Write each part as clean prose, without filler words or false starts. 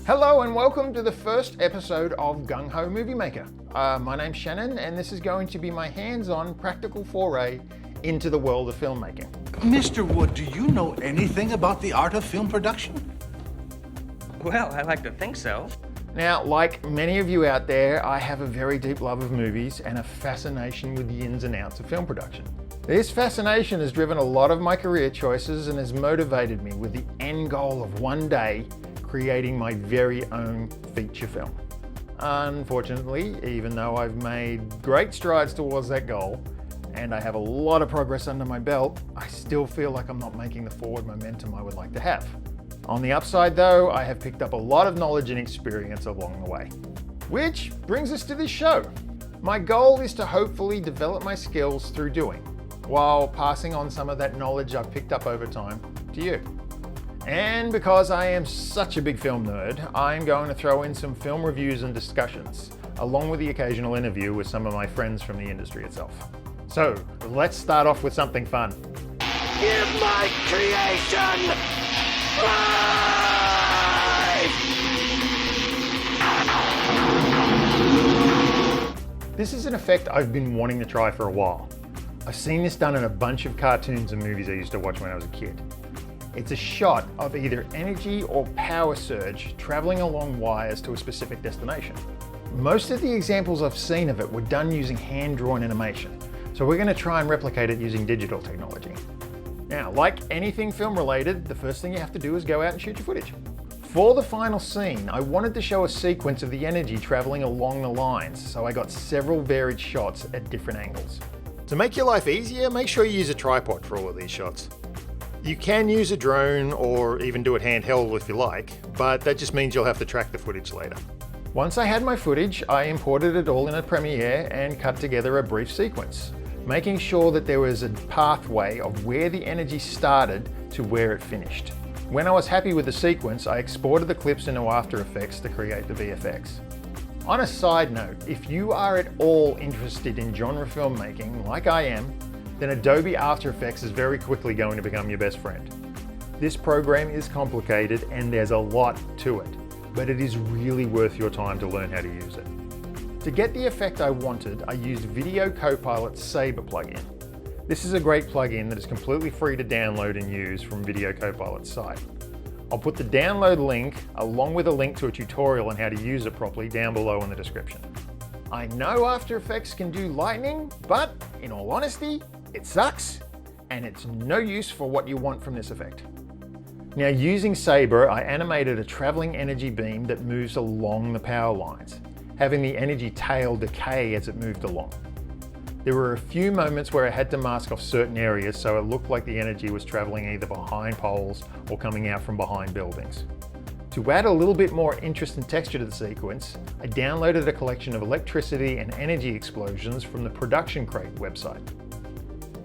Hello and welcome to the first episode of Gung Ho Movie Maker. My name's Shannon and this is going to be my hands-on practical foray into the world of filmmaking. Mr. Wood, do you know anything about the art of film production? Well, I like to think so. Now, like many of you out there, I have a very deep love of movies and a fascination with the ins and outs of film production. This fascination has driven a lot of my career choices and has motivated me with the end goal of one day creating my very own feature film. Unfortunately, even though I've made great strides towards that goal and I have a lot of progress under my belt, I still feel like I'm not making the forward momentum I would like to have. On the upside though, I have picked up a lot of knowledge and experience along the way. Which brings us to this show. My goal is to hopefully develop my skills through doing, while passing on some of that knowledge I've picked up over time to you. And because I am such a big film nerd, I'm going to throw in some film reviews and discussions, along with the occasional interview with some of my friends from the industry itself. So let's start off with something fun. Give my creation life! This is an effect I've been wanting to try for a while. I've seen this done in a bunch of cartoons and movies I used to watch when I was a kid. It's a shot of either energy or power surge traveling along wires to a specific destination. Most of the examples I've seen of it were done using hand-drawn animation, so we're going to try and replicate it using digital technology. Now, like anything film related, the first thing you have to do is go out and shoot your footage. For the final scene, I wanted to show a sequence of the energy traveling along the lines, so I got several varied shots at different angles. To make your life easier, make sure you use a tripod for all of these shots. You can use a drone or even do it handheld if you like, but that just means you'll have to track the footage later. Once I had my footage, I imported it all in a Premiere and cut together a brief sequence, making sure that there was a pathway of where the energy started to where it finished. When I was happy with the sequence, I exported the clips into After Effects to create the VFX. On a side note, if you are at all interested in genre filmmaking, like I am, then Adobe After Effects is very quickly going to become your best friend. This program is complicated and there's a lot to it, but it is really worth your time to learn how to use it. To get the effect I wanted, I used Video Copilot's Saber plugin. This is a great plugin that is completely free to download and use from Video Copilot's site. I'll put the download link along with a link to a tutorial on how to use it properly down below in the description. I know After Effects can do lightning, but in all honesty, it sucks and it's no use for what you want from this effect. Now, using Saber, I animated a traveling energy beam that moves along the power lines, having the energy tail decay as it moved along. There were a few moments where I had to mask off certain areas so it looked like the energy was traveling either behind poles or coming out from behind buildings. To add a little bit more interest and texture to the sequence, I downloaded a collection of electricity and energy explosions from the Production Crate website.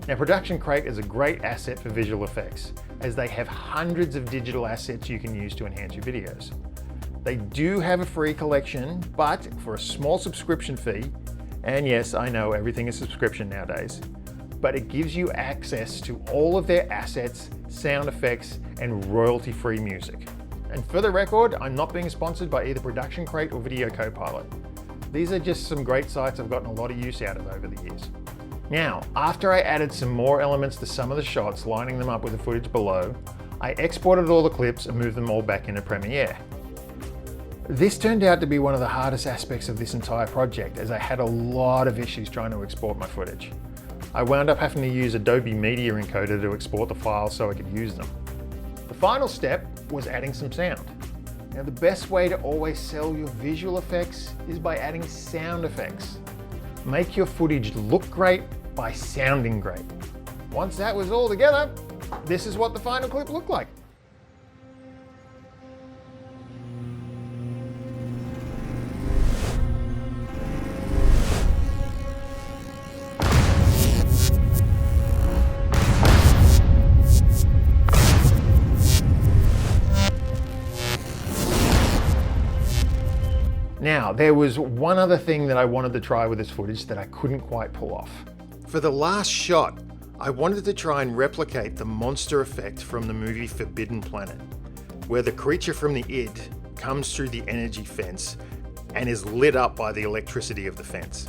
Now, Production Crate is a great asset for visual effects, as they have hundreds of digital assets you can use to enhance your videos. They do have a free collection, but for a small subscription fee, and yes, I know everything is subscription nowadays, but it gives you access to all of their assets, sound effects, and royalty-free music. And for the record, I'm not being sponsored by either Production Crate or Video Copilot. These are just some great sites I've gotten a lot of use out of over the years. Now, after I added some more elements to some of the shots, lining them up with the footage below, I exported all the clips and moved them all back into Premiere. This turned out to be one of the hardest aspects of this entire project, as I had a lot of issues trying to export my footage. I wound up having to use Adobe Media Encoder to export the files so I could use them. The final step was adding some sound. Now, the best way to always sell your visual effects is by adding sound effects. Make your footage look great by sounding great. Once that was all together, this is what the final clip looked like. Now, there was one other thing that I wanted to try with this footage that I couldn't quite pull off. For the last shot, I wanted to try and replicate the monster effect from the movie Forbidden Planet, where the creature from the id comes through the energy fence and is lit up by the electricity of the fence.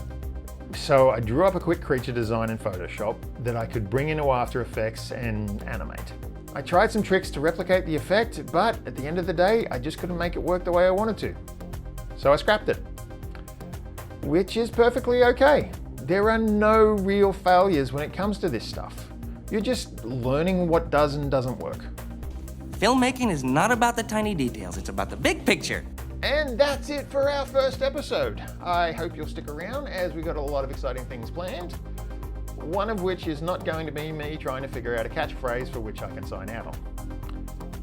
So I drew up a quick creature design in Photoshop that I could bring into After Effects and animate. I tried some tricks to replicate the effect, but at the end of the day, I just couldn't make it work the way I wanted to. So I scrapped it, which is perfectly okay. There are no real failures when it comes to this stuff. You're just learning what does and doesn't work. Filmmaking is not about the tiny details, it's about the big picture. And that's it for our first episode. I hope you'll stick around as we got a lot of exciting things planned. One of which is not going to be me trying to figure out a catchphrase for which I can sign out on.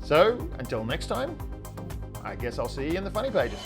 So until next time, I guess I'll see you in the funny pages.